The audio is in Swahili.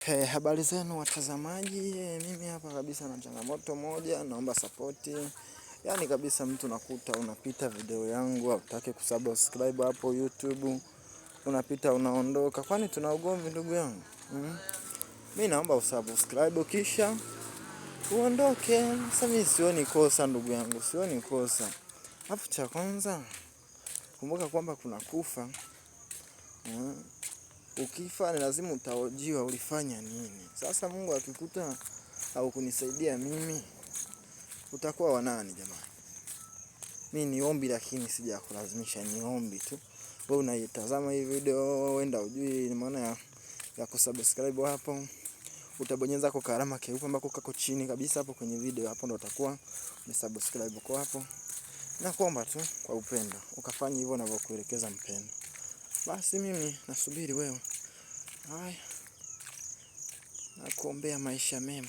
Habari zenu watazamaji, mimi hapa kabisa na changamoto moja, naomba support. Yaani kabisa mtu nakuta unapita video yangu, hautaki kusubscribe hapo YouTube. Unapita unaondoka, kwani tuna ugomvi ndugu yangu? Mimi naomba usubscribe kisha uondoke. Sasa mimi sioni kosa ndugu yangu, sioni kosa. Alafu cha kwanza, kumbuka kwamba kuna kufa. Ukifa ni lazima utahojiwa ulifanya nini. Sasa Mungu akikuta au kunisaidia mimi, utakuwa wa nani jamani? Mimi ni ombi, lakini sijakulazimisha, ni ombi tu. Wewe unaitazama hii video, wenda ujui maana ya kusubscribe hapo. Utabonyeza kwa karama keupe ambako kako chini kabisa hapo kwenye video, hapo ndo utakuwa umesubscribe kwa hapo. Na kuomba tu kwa upendo ukafanya hivyo ninavyokuelekeza mpendo. Basi mimi nasubiri wewe. Haya. Nakuombea maisha mema.